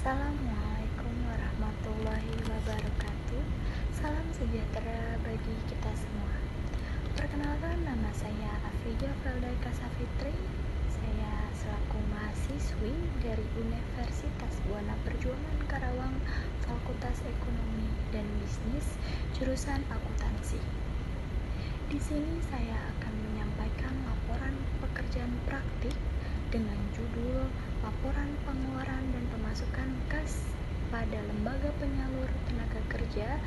Assalamualaikum warahmatullahi wabarakatuh. Salam sejahtera bagi kita semua. Perkenalkan, nama saya Afrija Feldaika Safitri. Saya selaku mahasiswi dari Universitas Buana Perjuangan Karawang, Fakultas Ekonomi dan Bisnis, jurusan akuntansi. Di sini saya akan menyampaikan laporan pekerjaan praktik dengan judul Laporan Pengeluaran dan Pemasukan Kas pada Lembaga Penyalur Tenaga Kerja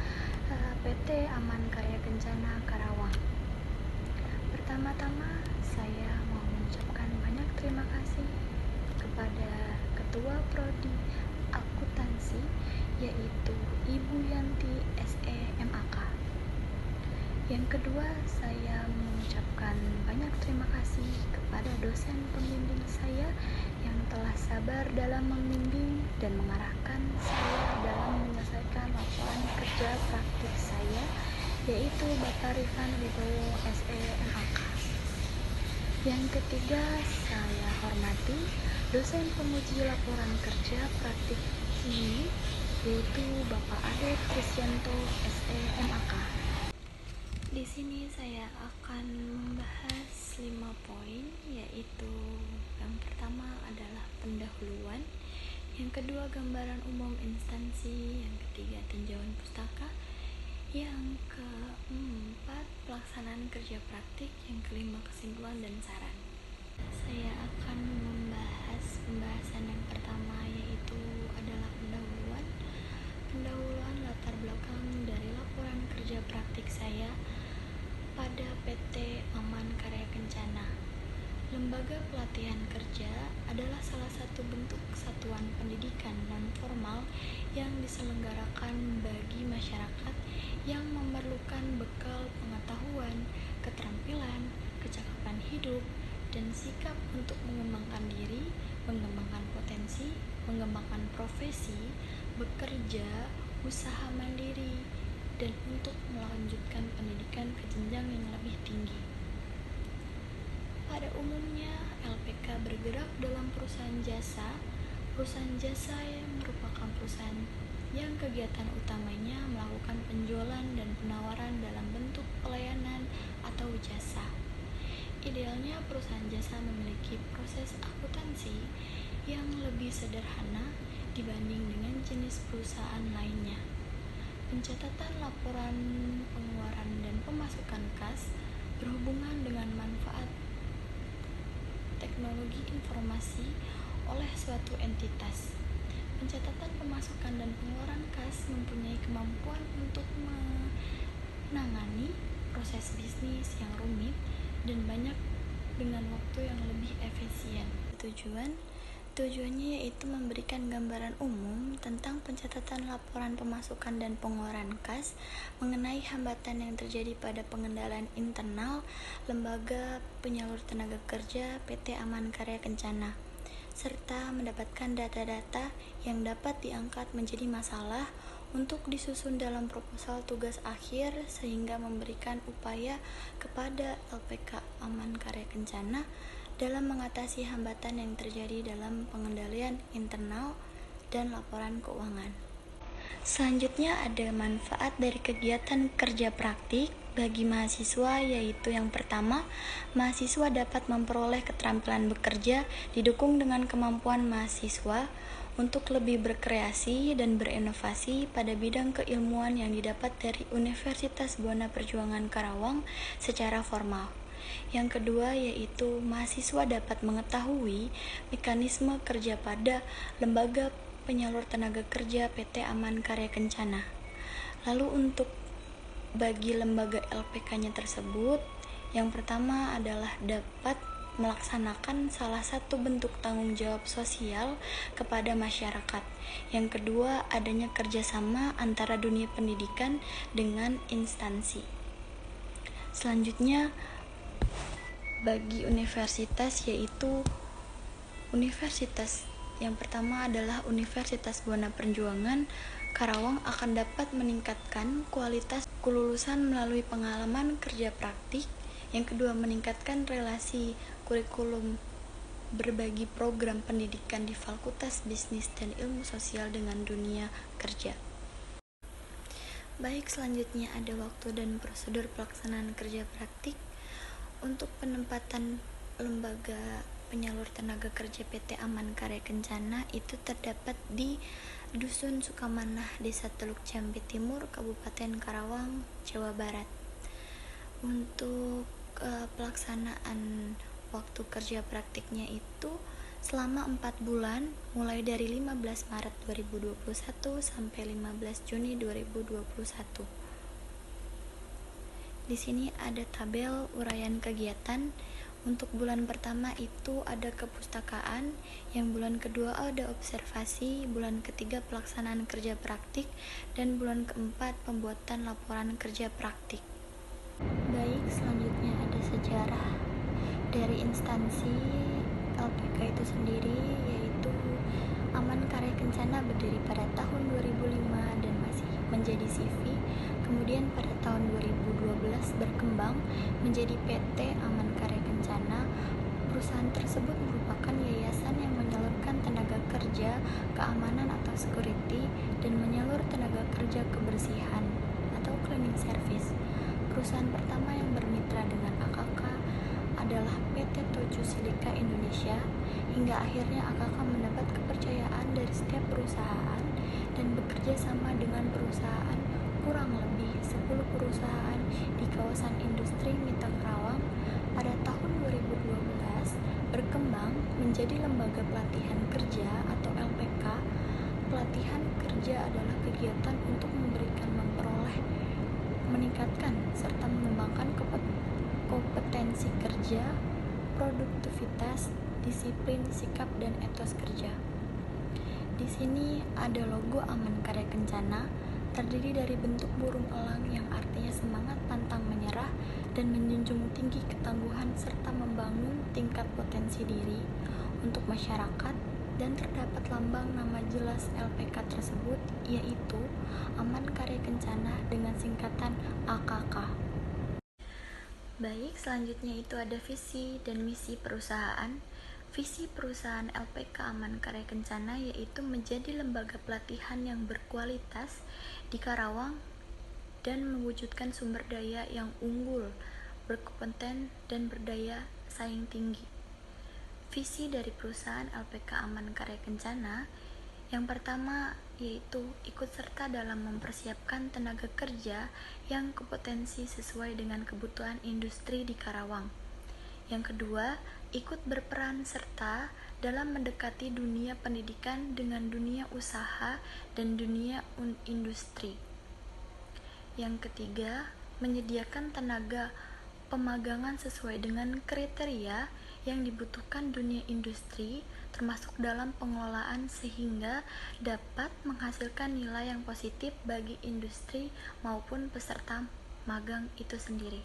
PT Aman Karya Kencana Karawang. Pertama-tama saya mau mengucapkan banyak terima kasih kepada Ketua Prodi Akuntansi, yaitu Ibu Yanti SE MAK. Yang kedua, saya mengucapkan banyak terima kasih kepada dosen pembimbing saya yang telah sabar dalam membimbing dan mengarahkan saya dalam menyelesaikan laporan kerja praktik saya, yaitu Bapak Rifan Wibowo SE MAK. Yang ketiga, saya hormati dosen penguji laporan kerja praktik ini, yaitu Bapak Ade Krisyanto SE MAK. Di sini saya akan membahas 5 poin, yaitu yang pertama adalah pendahuluan, yang kedua gambaran umum instansi, yang ketiga tinjauan pustaka, yang keempat pelaksanaan kerja praktik, yang kelima kesimpulan dan saran. Saya akan membahas pembahasan yang pertama, yaitu adalah pendahuluan. Pendahuluan latar belakang dari laporan kerja praktik saya pada PT Aman Karya Kencana. Lembaga pelatihan kerja adalah salah satu bentuk satuan pendidikan non-formal yang diselenggarakan bagi masyarakat yang memerlukan bekal pengetahuan, keterampilan, kecakapan hidup, dan sikap untuk mengembangkan diri, mengembangkan potensi, mengembangkan profesi, bekerja, usaha mandiri, dan untuk melanjutkan pendidikan ke jenjang yang lebih tinggi. Pada umumnya, LPK bergerak dalam perusahaan jasa. Perusahaan jasa yang merupakan perusahaan yang kegiatan utamanya melakukan penjualan dan penawaran dalam bentuk pelayanan atau jasa. Idealnya, perusahaan jasa memiliki proses akuntansi yang lebih sederhana dibanding dengan jenis perusahaan lainnya. Pencatatan laporan pengeluaran dan pemasukan kas berhubungan dengan manfaat teknologi informasi oleh suatu entitas. Pencatatan pemasukan dan pengeluaran kas mempunyai kemampuan untuk menangani proses bisnis yang rumit dan banyak dengan waktu yang lebih efisien. Tujuannya yaitu memberikan gambaran umum tentang pencatatan laporan pemasukan dan pengeluaran kas, mengenai hambatan yang terjadi pada pengendalian internal Lembaga Penyalur Tenaga Kerja PT Aman Karya Kencana, serta mendapatkan data-data yang dapat diangkat menjadi masalah untuk disusun dalam proposal tugas akhir, sehingga memberikan upaya kepada LPK Aman Karya Kencana dalam mengatasi hambatan yang terjadi dalam pengendalian internal dan laporan keuangan. Selanjutnya ada manfaat dari kegiatan kerja praktik bagi mahasiswa, yaitu yang pertama, mahasiswa dapat memperoleh keterampilan bekerja didukung dengan kemampuan mahasiswa untuk lebih berkreasi dan berinovasi pada bidang keilmuan yang didapat dari Universitas Buana Perjuangan Karawang secara formal. Yang kedua, yaitu mahasiswa dapat mengetahui mekanisme kerja pada Lembaga Penyalur Tenaga Kerja PT Aman Karya Kencana. Lalu untuk bagi lembaga LPK-nya tersebut, yang pertama adalah dapat melaksanakan salah satu bentuk tanggung jawab sosial kepada masyarakat. Yang kedua, adanya kerjasama antara dunia pendidikan dengan instansi. Selanjutnya, bagi universitas, yaitu universitas yang pertama adalah Universitas Buana Perjuangan Karawang akan dapat meningkatkan kualitas kelulusan melalui pengalaman kerja praktik. Yang kedua, meningkatkan relasi kurikulum berbagi program pendidikan di Fakultas Bisnis dan Ilmu Sosial dengan dunia kerja. Baik, selanjutnya ada waktu dan prosedur pelaksanaan kerja praktik. Untuk penempatan lembaga penyalur tenaga kerja PT Aman Karya Kencana itu terdapat di Dusun Sukamanah, Desa Teluk Jambe Timur, Kabupaten Karawang, Jawa Barat. Untuk pelaksanaan waktu kerja praktiknya itu selama 4 bulan, mulai dari 15 Maret 2021 sampai 15 Juni 2021. Di sini ada tabel uraian kegiatan. Untuk bulan pertama itu ada kepustakaan, yang bulan kedua ada observasi, bulan ketiga pelaksanaan kerja praktik, dan bulan keempat pembuatan laporan kerja praktik. Baik, selanjutnya ada sejarah dari instansi LPK itu sendiri, yaitu Aman Karya Kencana berdiri pada tahun 2005 dan masih menjadi CV. Kemudian pada tahun 2012 berkembang menjadi PT Aman Karya Kencana. Perusahaan tersebut merupakan yayasan yang menyalurkan tenaga kerja keamanan atau security dan menyalur tenaga kerja kebersihan atau cleaning service. Perusahaan pertama yang bermitra dengan AKK adalah PT Toju Silika Indonesia. Hingga akhirnya AKK mendapat kepercayaan dari setiap perusahaan dan bekerja sama dengan perusahaan kurang lebih 10 perusahaan di kawasan industri Mitra Karawang. Pada tahun 2012 berkembang menjadi lembaga pelatihan kerja atau LPK. Pelatihan kerja adalah kegiatan untuk memberikan, memperoleh, meningkatkan serta mengembangkan kompetensi kerja, produktivitas, disiplin, sikap, dan etos kerja. Di sini ada logo Aman Karya Kencana, terdiri dari bentuk burung elang yang artinya semangat pantang menyerah dan menjunjung tinggi ketangguhan serta membangun tingkat potensi diri untuk masyarakat, dan terdapat lambang nama jelas LPK tersebut, yaitu Aman Karya Kencana dengan singkatan AKK. Baik, selanjutnya itu ada visi dan misi perusahaan. Visi perusahaan LPK Aman Karya Kencana yaitu menjadi lembaga pelatihan yang berkualitas di Karawang dan mewujudkan sumber daya yang unggul, berkompeten, dan berdaya saing tinggi. Visi dari perusahaan LPK Aman Karya Kencana yang pertama yaitu ikut serta dalam mempersiapkan tenaga kerja yang kompetensi sesuai dengan kebutuhan industri di Karawang. Yang kedua, ikut berperan serta dalam mendekati dunia pendidikan dengan dunia usaha dan dunia industri. Yang ketiga, menyediakan tenaga pemagangan sesuai dengan kriteria yang dibutuhkan dunia industri, termasuk dalam pengelolaan sehingga dapat menghasilkan nilai yang positif bagi industri maupun peserta magang itu sendiri.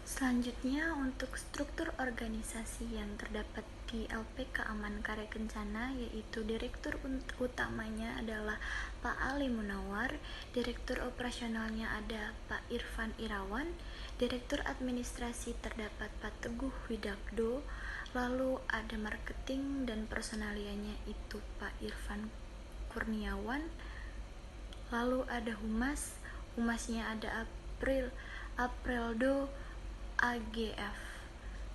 Selanjutnya, untuk struktur organisasi yang terdapat di LPK Aman Karya Kencana, yaitu direktur utamanya adalah Pak Ali Munawar, direktur operasionalnya ada Pak Irfan Irawan, direktur administrasi terdapat Pak Teguh Widakdo, lalu ada marketing dan personalianya itu Pak Irfan Kurniawan, lalu ada humasnya ada Aprildo AGF.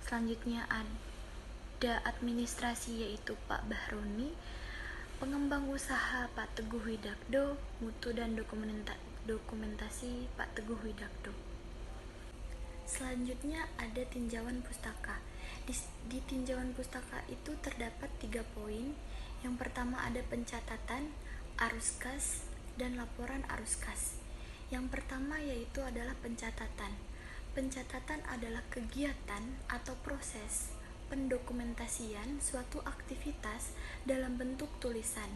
Selanjutnya ada administrasi yaitu Pak Bahroni, pengembang usaha Pak Teguh Widakdo, mutu dan dokumentasi Pak Teguh Widakdo. Selanjutnya ada tinjauan pustaka. Di tinjauan pustaka itu terdapat 3 poin. Yang pertama ada pencatatan, arus kas, dan laporan arus kas. Yang pertama yaitu adalah pencatatan. Pencatatan adalah kegiatan atau proses pendokumentasian suatu aktivitas dalam bentuk tulisan.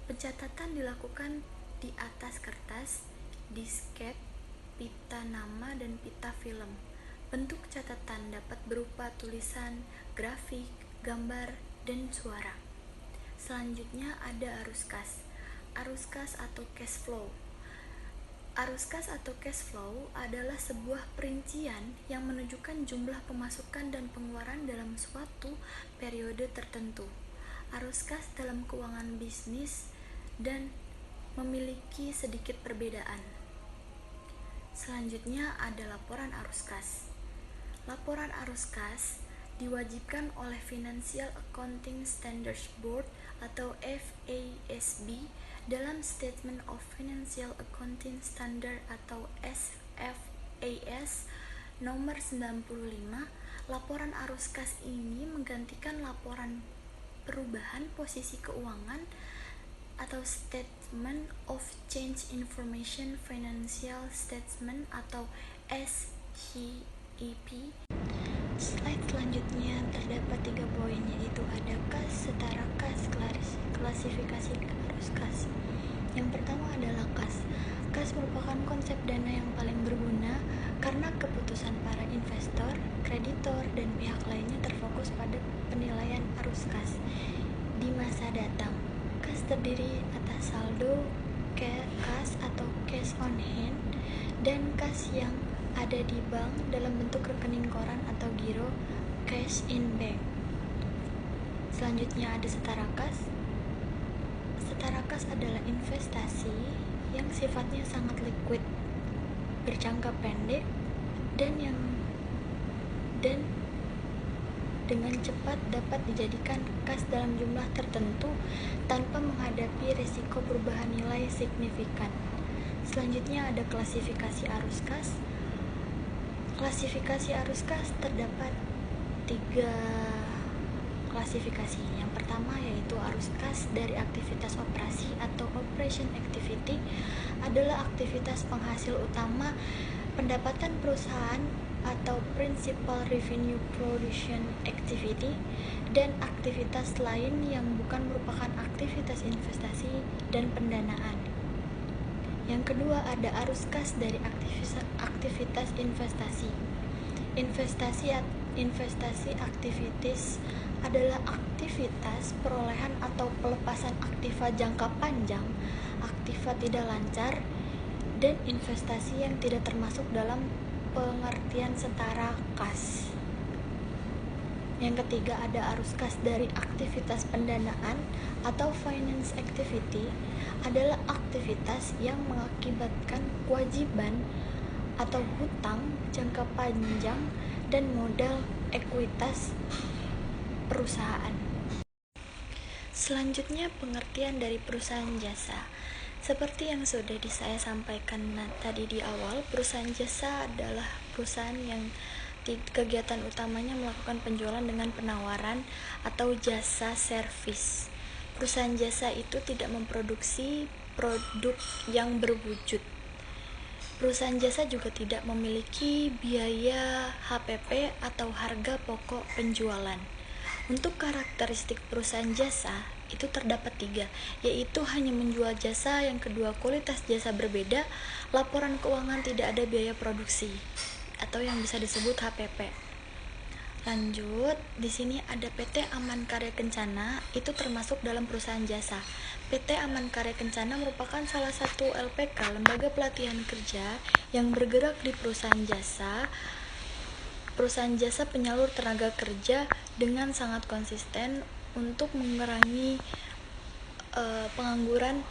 Pencatatan dilakukan di atas kertas, disket, pita nama, dan pita film. Bentuk catatan dapat berupa tulisan, grafik, gambar, dan suara. Selanjutnya ada arus kas. Arus kas atau cash flow Arus kas atau cash flow adalah sebuah perincian yang menunjukkan jumlah pemasukan dan pengeluaran dalam suatu periode tertentu. Arus kas dalam keuangan bisnis dan memiliki sedikit perbedaan. Selanjutnya ada laporan arus kas. Laporan arus kas diwajibkan oleh Financial Accounting Standards Board atau FASB dalam Statement of Financial Accounting Standard atau SFAS nomor 95. Laporan arus kas ini menggantikan laporan perubahan posisi keuangan atau Statement of Change Information Financial Statement atau SCEP. Slide selanjutnya terdapat 3 poin, yaitu ada kas, setara kas, klasifikasi arus kas. Yang pertama adalah kas. Kas merupakan konsep dana yang paling berguna karena keputusan para investor, kreditor, dan pihak lainnya terfokus pada penilaian arus kas di masa datang. Kas terdiri atas saldo, kas atau cash on hand, dan kas yang ada di bank dalam bentuk rekening koran atau giro cash in bank. Selanjutnya ada setara kas. Setara kas adalah investasi yang sifatnya sangat liquid, berjangka pendek, dan dengan cepat dapat dijadikan kas dalam jumlah tertentu tanpa menghadapi risiko perubahan nilai signifikan. Selanjutnya ada klasifikasi arus kas. Klasifikasi arus kas terdapat 3 klasifikasi. Yang pertama yaitu arus kas dari aktivitas operasi atau operation activity adalah aktivitas penghasil utama pendapatan perusahaan atau principal revenue production activity, dan aktivitas lain yang bukan merupakan aktivitas investasi dan pendanaan. Yang kedua ada arus kas dari aktivitas investasi. Investasi aktivitas adalah aktivitas perolehan atau pelepasan aktiva jangka panjang, aktiva tidak lancar, dan investasi yang tidak termasuk dalam pengertian setara kas. Yang ketiga ada arus kas dari aktivitas pendanaan atau finance activity, adalah aktivitas yang mengakibatkan kewajiban atau hutang jangka panjang dan modal ekuitas perusahaan. Selanjutnya pengertian dari perusahaan jasa. Seperti yang sudah saya sampaikan tadi di awal, perusahaan jasa adalah perusahaan yang kegiatan utamanya melakukan penjualan dengan penawaran atau jasa servis. Perusahaan jasa itu tidak memproduksi produk yang berwujud. Perusahaan jasa juga tidak memiliki biaya HPP atau harga pokok penjualan. Untuk karakteristik perusahaan jasa itu terdapat 3, yaitu hanya menjual jasa, yang kedua kualitas jasa berbeda, laporan keuangan tidak ada biaya produksi atau yang bisa disebut HPP. Lanjut, di sini ada PT Aman Karya Kencana, itu termasuk dalam perusahaan jasa. PT Aman Karya Kencana merupakan salah satu LPK, lembaga pelatihan kerja yang bergerak di perusahaan jasa. Perusahaan jasa penyalur tenaga kerja dengan sangat konsisten untuk mengurangi pengangguran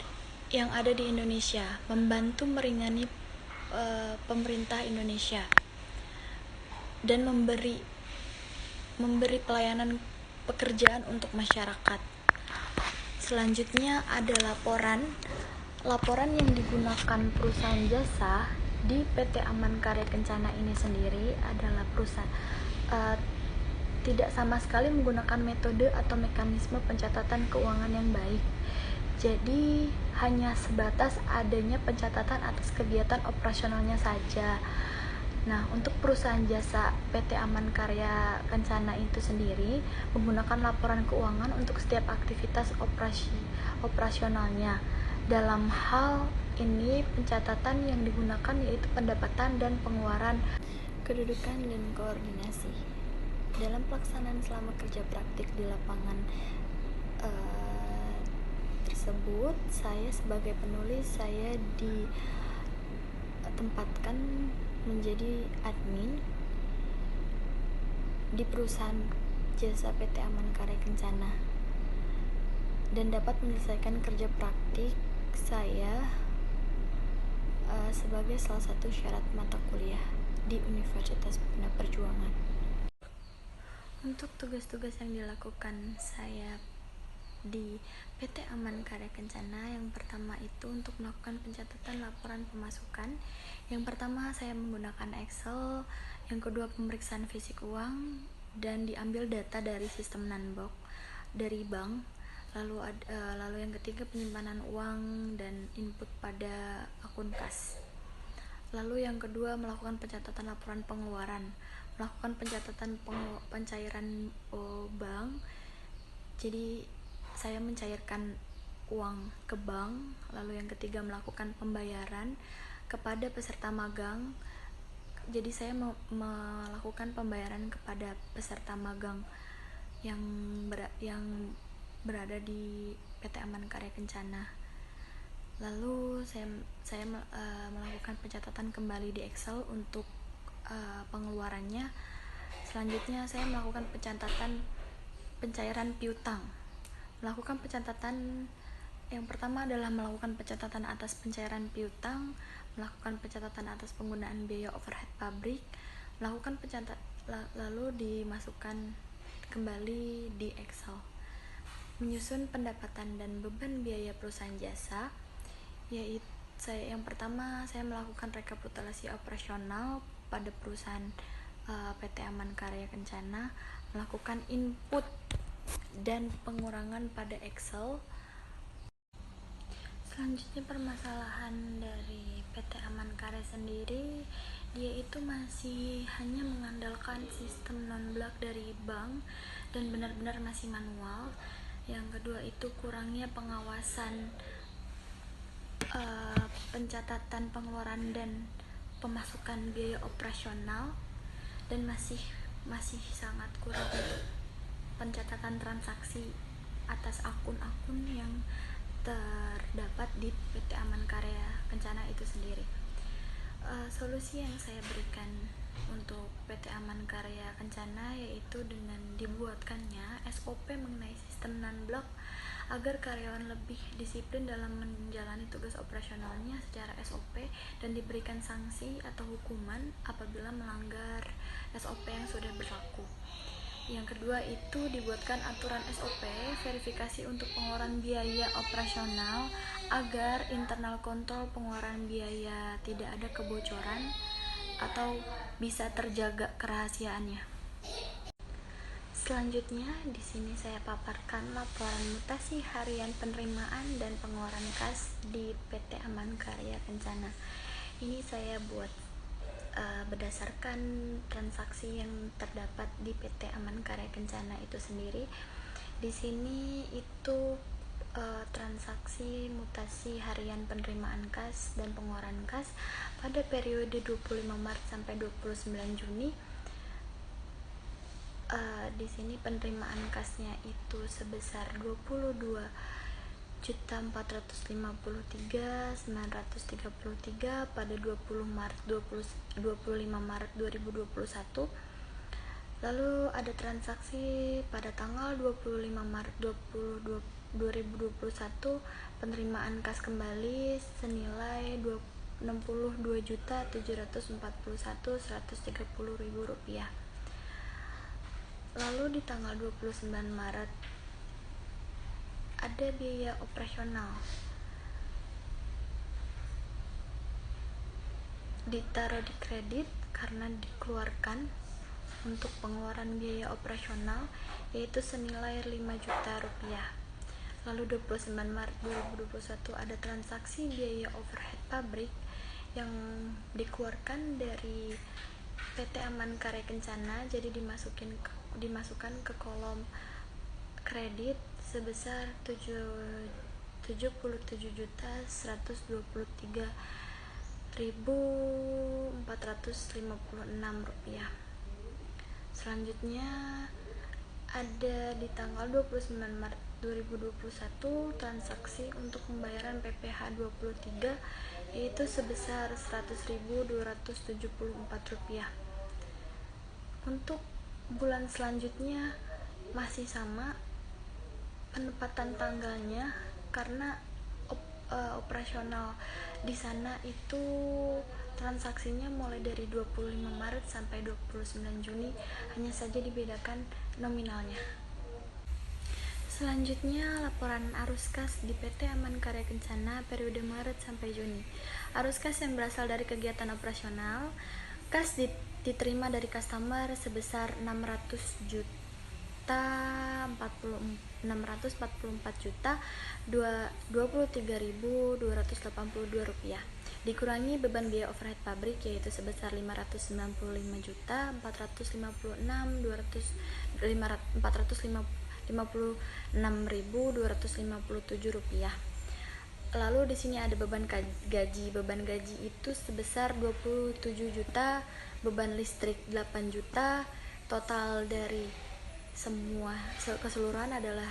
yang ada di Indonesia, membantu meringani pemerintah Indonesia, dan memberi pelayanan pekerjaan untuk masyarakat. Selanjutnya ada laporan yang digunakan perusahaan jasa di PT Aman Karya Kencana ini sendiri adalah tidak sama sekali menggunakan metode atau mekanisme pencatatan keuangan yang baik. Jadi hanya sebatas adanya pencatatan atas kegiatan operasionalnya saja. Nah, untuk perusahaan jasa PT Aman Karya Kencana itu sendiri menggunakan laporan keuangan untuk setiap aktivitas operasionalnya. Dalam hal ini pencatatan yang digunakan yaitu pendapatan dan pengeluaran, kedudukan dan koordinasi. Dalam pelaksanaan selama kerja praktik di lapangan tersebut, saya sebagai penulis, saya tempatkan menjadi admin di perusahaan jasa PT Aman Karya Kencana dan dapat menyelesaikan kerja praktik saya sebagai salah satu syarat mata kuliah di Universitas Bina Perjuangan. Untuk tugas-tugas yang dilakukan saya di PT Aman Karya Kencana, yang pertama itu untuk melakukan pencatatan laporan pemasukan. Yang pertama saya menggunakan Excel, yang kedua pemeriksaan fisik uang dan diambil data dari sistem Nanbox dari bank. Lalu yang ketiga penyimpanan uang dan input pada akun kas. Lalu yang kedua melakukan pencatatan laporan pengeluaran, melakukan pencatatan pencairan bank. Jadi saya mencairkan uang ke bank. Lalu yang ketiga melakukan pembayaran kepada peserta magang. Jadi saya melakukan pembayaran kepada peserta magang yang berada di PT Aman Karya Kencana. Lalu saya melakukan pencatatan kembali di Excel untuk pengeluarannya. Selanjutnya saya melakukan pencairan piutang. Melakukan pencatatan yang pertama adalah melakukan pencatatan atas pencairan piutang, melakukan pencatatan atas penggunaan biaya overhead pabrik, melakukan lalu dimasukkan kembali di Excel. Menyusun pendapatan dan beban biaya perusahaan jasa, yaitu yang pertama saya melakukan rekapitulasi operasional pada perusahaan PT Aman Karya Kencana, melakukan input dan pengurangan pada Excel. Selanjutnya permasalahan dari PT Aman Karya sendiri, dia itu masih hanya mengandalkan sistem non-blok dari bank dan benar-benar masih manual. Yang kedua itu kurangnya pengawasan pencatatan pengeluaran dan pemasukan biaya operasional, dan masih sangat kurang pencatatan transaksi atas akun-akun yang terdapat di PT Aman Karya Kencana itu sendiri. Solusi yang saya berikan untuk PT Aman Karya Kencana yaitu dengan dibuatkannya SOP mengenai sistem non-blok agar karyawan lebih disiplin dalam menjalani tugas operasionalnya secara SOP dan diberikan sanksi atau hukuman apabila melanggar SOP yang sudah berlaku. Yang kedua itu dibuatkan aturan SOP verifikasi untuk pengeluaran biaya operasional agar internal kontrol pengeluaran biaya tidak ada kebocoran atau bisa terjaga kerahasiaannya. Selanjutnya di sini saya paparkan laporan mutasi harian penerimaan dan pengeluaran kas di PT Aman Karya Kencana. Ini saya buat berdasarkan transaksi yang terdapat di PT Aman Karya Kencana itu sendiri. Di sini itu transaksi mutasi harian penerimaan kas dan pengeluaran kas pada periode 25 Maret sampai 29 Juni. Di sini penerimaan kasnya itu sebesar 22.453.933 pada 25 Maret 2021. Lalu ada transaksi pada tanggal 25 Maret 2021 penerimaan kas kembali senilai Rp62.741.130.000. Lalu di tanggal 29 Maret ada biaya operasional ditaruh di kredit karena dikeluarkan untuk pengeluaran biaya operasional yaitu senilai Rp5 juta. Lalu 29 Maret 2021 ada transaksi biaya overhead pabrik yang dikeluarkan dari PT Aman Karya Kencana, jadi dimasukkan ke kolom kredit sebesar Rp77.123.456. Selanjutnya ada di tanggal 29 Maret 2021 transaksi untuk pembayaran PPh 23 yaitu sebesar Rp100.274. Untuk bulan selanjutnya masih sama penempatan tanggalnya karena operasional di sana itu transaksinya mulai dari 25 Maret sampai 29 Juni, hanya saja dibedakan nominalnya. Selanjutnya laporan arus kas di PT Aman Karya Kencana periode Maret sampai Juni. Arus kas yang berasal dari kegiatan operasional, kas diterima dari customer sebesar 644.223.282 rupiah, dikurangi beban biaya overhead pabrik yaitu sebesar 595.456.257 rupiah. Lalu di sini ada beban gaji. Beban gaji itu sebesar 27 juta, beban listrik 8 juta, total dari semua keseluruhan adalah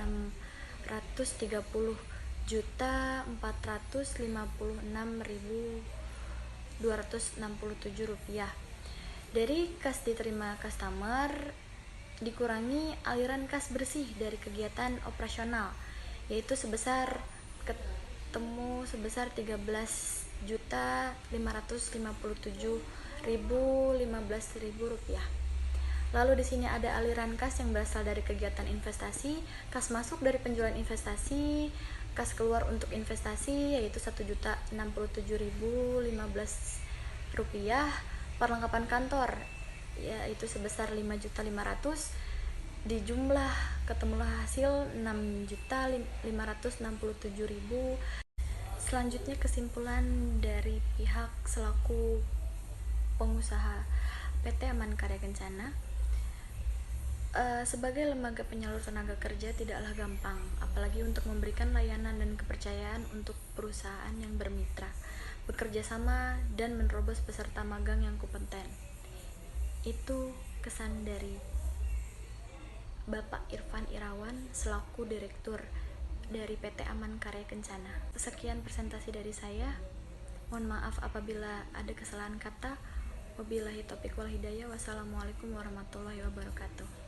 630.456.267 rupiah. Dari kas diterima customer dikurangi aliran kas bersih dari kegiatan operasional yaitu sebesar 13.557.015 rupiah. Lalu di sini ada aliran kas yang berasal dari kegiatan investasi, kas masuk dari penjualan investasi, kas keluar untuk investasi yaitu 1.067.015 rupiah, perlengkapan kantor yaitu sebesar 5.500.000, di jumlah ketemulah hasil 6.567.000. Selanjutnya kesimpulan dari pihak selaku pengusaha PT Aman Karya Kencana. Sebagai lembaga penyalur tenaga kerja tidaklah gampang, apalagi untuk memberikan layanan dan kepercayaan untuk perusahaan yang bermitra, bekerja sama dan menerobos peserta magang yang kompeten. Itu kesan dari Bapak Irfan Irawan selaku Direktur dari PT Aman Karya Kencana. Sekian presentasi dari saya. Mohon maaf apabila ada kesalahan kata. Wabillahi taufiq wal hidayah. Wassalamualaikum warahmatullahi wabarakatuh.